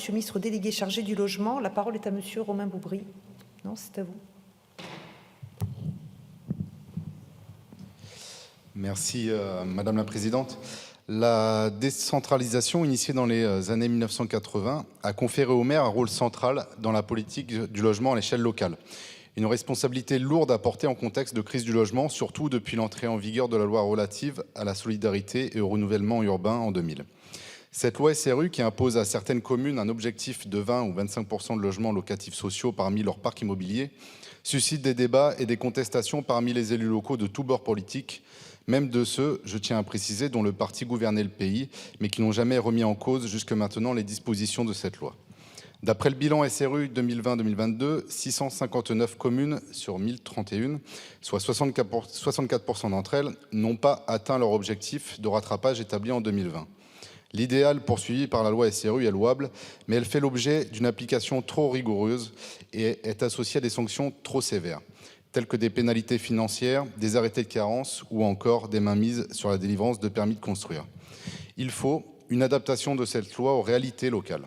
Monsieur le ministre délégué chargé du logement. La parole est à Monsieur Romain Boubry. Non, c'est à vous. Merci Madame la Présidente. La décentralisation initiée dans les années 1980 a conféré aux maires un rôle central dans la politique du logement à l'échelle locale. Une responsabilité lourde à porter en contexte de crise du logement, surtout depuis l'entrée en vigueur de la loi relative à la solidarité et au renouvellement urbain en 2000. Cette loi SRU, qui impose à certaines communes un objectif de 20 ou 25% de logements locatifs sociaux parmi leur parc immobilier, suscite des débats et des contestations parmi les élus locaux de tous bords politiques, même de ceux, je tiens à préciser, dont le parti gouvernait le pays, mais qui n'ont jamais remis en cause jusque maintenant les dispositions de cette loi. D'après le bilan SRU 2020-2022, 659 communes sur 1031, soit 64% d'entre elles, n'ont pas atteint leur objectif de rattrapage établi en 2020. L'idéal poursuivi par la loi SRU est louable, mais elle fait l'objet d'une application trop rigoureuse et est associée à des sanctions trop sévères, telles que des pénalités financières, des arrêtés de carence ou encore des mainmises sur la délivrance de permis de construire. Il faut une adaptation de cette loi aux réalités locales.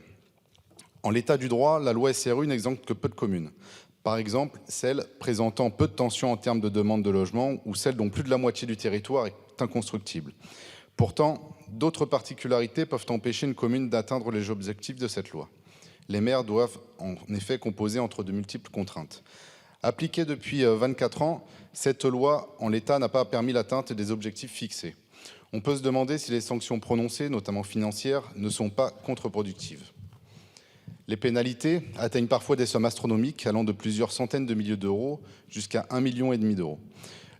En l'état du droit, la loi SRU n'exempte que peu de communes. Par exemple, celles présentant peu de tensions en termes de demande de logement ou celles dont plus de la moitié du territoire est inconstructible. Pourtant, d'autres particularités peuvent empêcher une commune d'atteindre les objectifs de cette loi. Les maires doivent en effet composer entre de multiples contraintes. Appliquée depuis 24 ans, cette loi, en l'état, n'a pas permis l'atteinte des objectifs fixés. On peut se demander si les sanctions prononcées, notamment financières, ne sont pas contre-productives. Les pénalités atteignent parfois des sommes astronomiques allant de plusieurs centaines de milliers d'euros jusqu'à 1,5 million d'euros.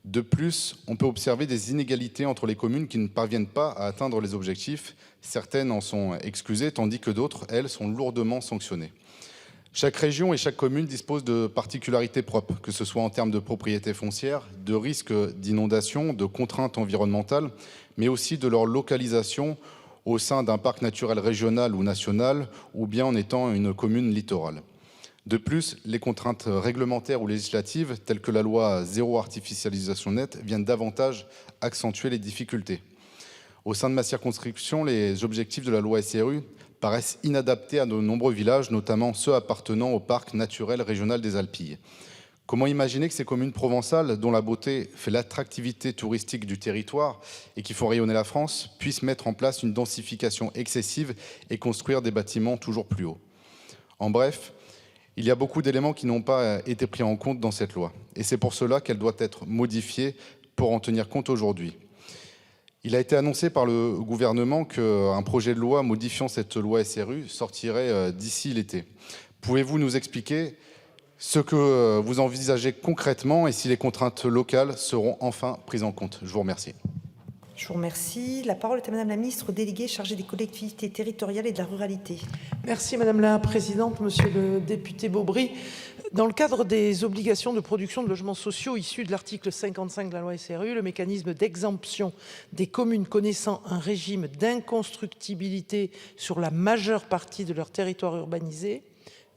De plus, on peut observer des inégalités entre les communes qui ne parviennent pas à atteindre les objectifs. Certaines en sont excusées, tandis que d'autres, elles, sont lourdement sanctionnées. Chaque région et chaque commune dispose de particularités propres, que ce soit en termes de propriété foncière, de risques d'inondation, de contraintes environnementales, mais aussi de leur localisation au sein d'un parc naturel régional ou national, ou bien en étant une commune littorale. De plus, les contraintes réglementaires ou législatives, telles que la loi zéro artificialisation nette, viennent davantage accentuer les difficultés. Au sein de ma circonscription, les objectifs de la loi SRU paraissent inadaptés à de nombreux villages, notamment ceux appartenant au parc naturel régional des Alpilles. Comment imaginer que ces communes provençales, dont la beauté fait l'attractivité touristique du territoire et qui font rayonner la France, puissent mettre en place une densification excessive et construire des bâtiments toujours plus hauts? En bref, il y a beaucoup d'éléments qui n'ont pas été pris en compte dans cette loi. Et c'est pour cela qu'elle doit être modifiée pour en tenir compte aujourd'hui. Il a été annoncé par le gouvernement qu'un projet de loi modifiant cette loi SRU sortirait d'ici l'été. Pouvez-vous nous expliquer ce que vous envisagez concrètement et si les contraintes locales seront enfin prises en compte? Je vous remercie. Je vous remercie. La parole est à Madame la ministre déléguée chargée des collectivités territoriales et de la ruralité. Merci Madame la Présidente, Monsieur le député Boubry. Dans le cadre des obligations de production de logements sociaux issues de l'article 55 de la loi SRU, le mécanisme d'exemption des communes connaissant un régime d'inconstructibilité sur la majeure partie de leur territoire urbanisé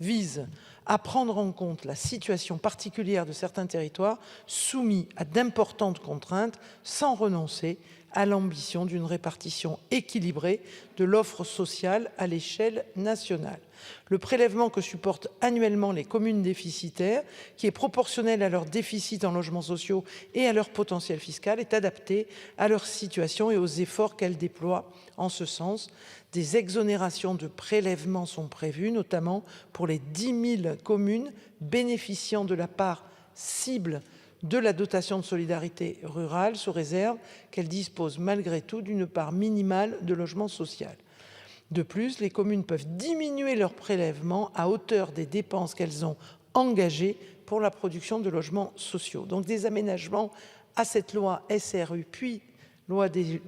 vise à prendre en compte la situation particulière de certains territoires soumis à d'importantes contraintes sans renoncer à l'ambition d'une répartition équilibrée de l'offre sociale à l'échelle nationale. Le prélèvement que supportent annuellement les communes déficitaires, qui est proportionnel à leur déficit en logements sociaux et à leur potentiel fiscal, est adapté à leur situation et aux efforts qu'elles déploient en ce sens. Des exonérations de prélèvements sont prévues, notamment pour les 10 000 communes bénéficiant de la part cible de la dotation de solidarité rurale, sous réserve qu'elles disposent malgré tout d'une part minimale de logement social. De plus, les communes peuvent diminuer leurs prélèvements à hauteur des dépenses qu'elles ont engagées pour la production de logements sociaux. Donc des aménagements à cette loi SRU puis loi des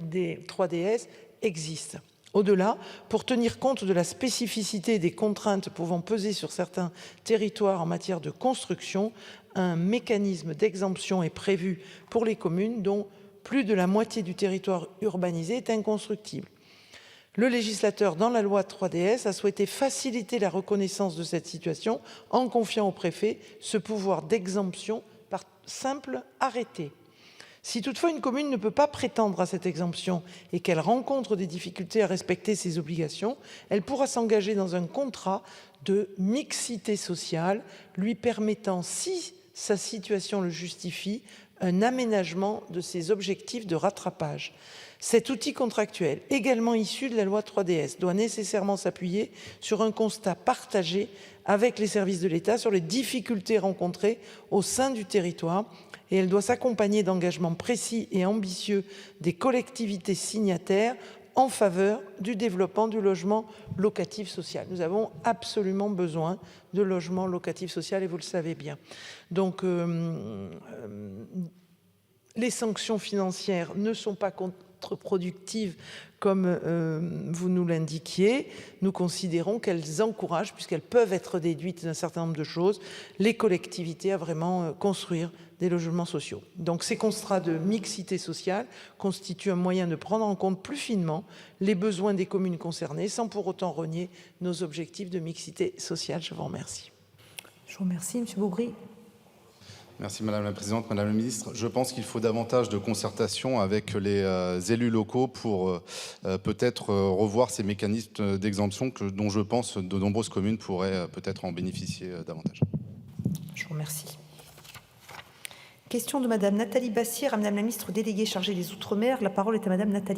3DS existent. Au-delà, pour tenir compte de la spécificité et des contraintes pouvant peser sur certains territoires en matière de construction, un mécanisme d'exemption est prévu pour les communes dont plus de la moitié du territoire urbanisé est inconstructible. Le législateur, dans la loi 3DS, a souhaité faciliter la reconnaissance de cette situation en confiant au préfet ce pouvoir d'exemption par simple arrêté. Si toutefois une commune ne peut pas prétendre à cette exemption et qu'elle rencontre des difficultés à respecter ses obligations, elle pourra s'engager dans un contrat de mixité sociale lui permettant, si sa situation le justifie, un aménagement de ses objectifs de rattrapage. Cet outil contractuel, également issu de la loi 3DS, doit nécessairement s'appuyer sur un constat partagé avec les services de l'État sur les difficultés rencontrées au sein du territoire, et elle doit s'accompagner d'engagements précis et ambitieux des collectivités signataires en faveur du développement du logement locatif social. Nous avons absolument besoin de logement locatif social et vous le savez bien. Donc, les sanctions financières ne sont pas contre-productives comme vous nous l'indiquiez. Nous considérons qu'elles encouragent, puisqu'elles peuvent être déduites d'un certain nombre de choses, les collectivités à vraiment construire des logements sociaux. Donc ces contrats de mixité sociale constituent un moyen de prendre en compte plus finement les besoins des communes concernées sans pour autant renier nos objectifs de mixité sociale. Je vous remercie. Je vous remercie, Monsieur Beaubry. Merci Madame la Présidente, Madame la Ministre. Je pense qu'il faut davantage de concertation avec les élus locaux pour peut-être revoir ces mécanismes d'exemption dont je pense de nombreuses communes pourraient peut-être en bénéficier davantage. Je vous remercie. Question de Madame Nathalie Bassière à Madame la Ministre déléguée chargée des Outre-mer. La parole est à Madame Nathalie